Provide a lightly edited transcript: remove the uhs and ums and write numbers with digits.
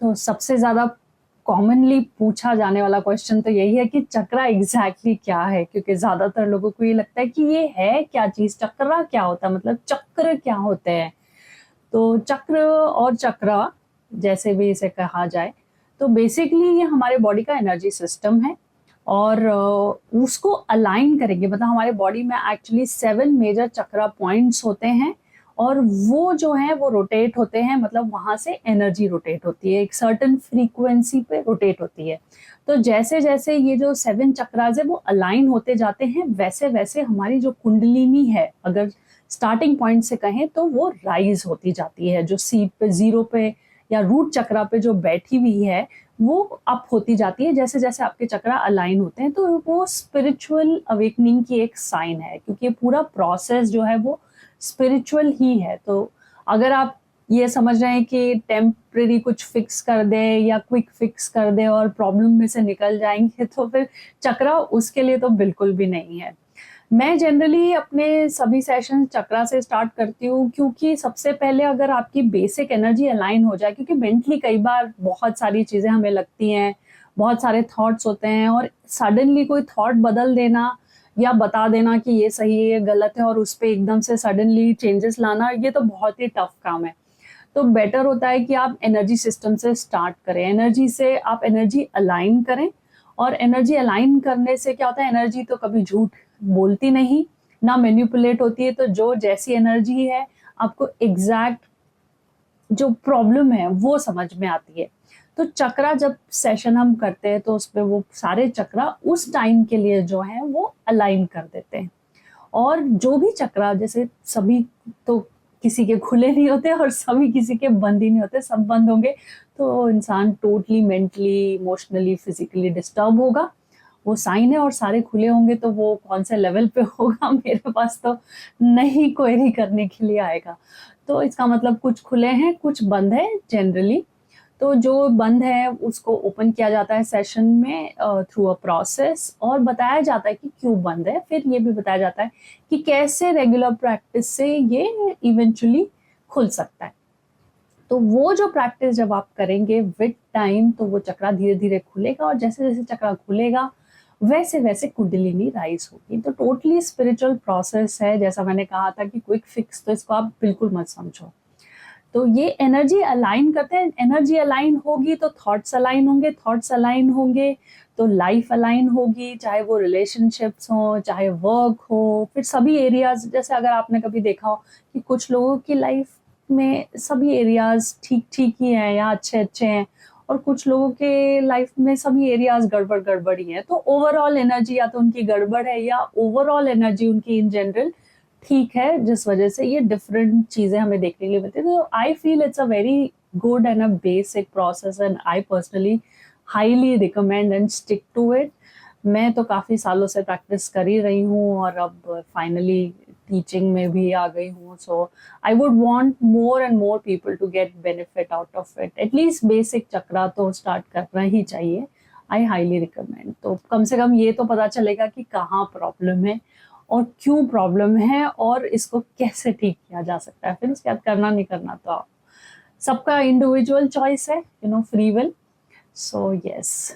तो सबसे ज़्यादा कॉमनली पूछा जाने वाला क्वेश्चन तो यही है कि चक्रा एग्जैक्टली क्या है, क्योंकि ज़्यादातर लोगों को ये लगता है कि ये है क्या चीज़, चक्रा क्या होता है, मतलब चक्र क्या होते हैं। तो चक्र और चक्रा जैसे भी इसे कहा जाए, तो बेसिकली ये हमारे बॉडी का एनर्जी सिस्टम है और उसको अलाइन करेंगे, मतलब हमारे बॉडी में एक्चुअली 7 मेजर चक्रा पॉइंट्स होते हैं और वो जो है वो रोटेट होते हैं, मतलब वहां से एनर्जी रोटेट होती है, एक सर्टेन फ्रीक्वेंसी पे रोटेट होती है। तो जैसे जैसे ये जो 7 चक्रास है वो अलाइन होते जाते हैं, वैसे वैसे हमारी जो कुंडलिनी है, अगर स्टार्टिंग पॉइंट से कहें तो वो राइज होती जाती है, जो सीट पे, जीरो पे या रूट चक्रा पे जो बैठी हुई है वो अप होती जाती है जैसे जैसे आपके चक्रा अलाइन होते हैं। तो वो स्पिरिचुअल अवेकनिंग की एक साइन है, क्योंकि पूरा प्रोसेस जो है वो स्पिरिचुअल ही है। तो अगर आप ये समझ रहे हैं कि टेम्परेरी कुछ फिक्स कर दे या क्विक फिक्स कर दे और प्रॉब्लम में से निकल जाएंगे, तो फिर चक्रा उसके लिए तो बिल्कुल भी नहीं है। मैं जनरली अपने सभी सेशन चक्रा से स्टार्ट करती हूँ, क्योंकि सबसे पहले अगर आपकी बेसिक एनर्जी अलाइन हो जाए, क्योंकि मेंटली कई बार बहुत सारी चीजें हमें लगती हैं, बहुत सारे थॉट्स होते हैं, और सडनली कोई थॉट बदल देना या बता देना कि ये सही है ये गलत है और उस पर एकदम से सडनली चेंजेस लाना, ये तो बहुत ही टफ काम है। तो बेटर होता है कि आप एनर्जी सिस्टम से स्टार्ट करें, एनर्जी से आप एनर्जी अलाइन करें। और एनर्जी अलाइन करने से क्या होता है, एनर्जी तो कभी झूठ बोलती नहीं, ना मैनिपुलेट होती है। तो जो जैसी एनर्जी है आपको एग्जैक्ट जो प्रॉब्लम है वो समझ में आती है। तो चक्रा जब सेशन हम करते हैं तो उसमें वो सारे चक्रा उस टाइम के लिए जो है वो अलाइन कर देते हैं। और जो भी चक्रा, जैसे सभी तो किसी के खुले नहीं होते और सभी किसी के बंद ही नहीं होते, सब बंद होंगे तो इंसान totally mentally, emotionally, physically disturb होगा। वो साइन है। और सारे खुले होंगे तो वो कौन से लेवल पे होगा मेरे पास तो नहीं क्वेरी करने के लिए आएगा। तो इसका मतलब कुछ खुले हैं, कुछ बंद है जनरली। तो जो बंद है उसको ओपन किया जाता है सेशन में थ्रू अ प्रोसेस, और बताया जाता है कि क्यों बंद है। फिर ये भी बताया जाता है कि कैसे रेगुलर प्रैक्टिस से ये इवेंचुअली खुल सकता है। तो वो जो प्रैक्टिस जब आप करेंगे विद टाइम, तो वो चक्रा धीरे धीरे खुलेगा, और जैसे जैसे चक्रा खुलेगा वैसे वैसे कुंडलिनी राइज होगी। तो टोटली स्पिरिचुअल प्रोसेस है। जैसा मैंने कहा था कि क्विक फिक्स तो इसको आप बिल्कुल मत समझो। तो ये एनर्जी अलाइन करते हैं, एनर्जी अलाइन होगी तो थॉट्स अलाइन होंगे, थॉट्स अलाइन होंगे तो लाइफ अलाइन होगी, चाहे वो रिलेशनशिप्स हो, चाहे वर्क हो, फिर सभी एरियाज। जैसे अगर आपने कभी देखा हो कि कुछ लोगों की लाइफ में सभी एरियाज ठीक ठीक ही हैं या अच्छे अच्छे हैं, और कुछ लोगों के लाइफ में सभी एरियाज गड़बड़ गड़बड़ ही है। तो ओवरऑल एनर्जी या तो उनकी गड़बड़ है या ओवरऑल एनर्जी उनकी इन जनरल ठीक है, जिस वजह से ये डिफरेंट चीजें हमें देखने के लिए मिलती है। तो I feel it's a very good and a basic process, and I personally highly recommend and stick to it. मैं तो काफी सालों से प्रैक्टिस कर ही रही हूँ और अब फाइनली टीचिंग में भी आ गई हूँ। So I would want more and more people to get benefit out of it. At least basic chakra तो स्टार्ट करना ही चाहिए। I highly recommend. तो कम से कम ये तो पता चलेगा कि कहाँ प्रॉब्लम है और क्यों प्रॉब्लम है और इसको कैसे ठीक किया जा सकता है। फिर उसके बाद करना नहीं करना तो आप सबका इंडिविजुअल चॉइस है, फ्री विल। So yes.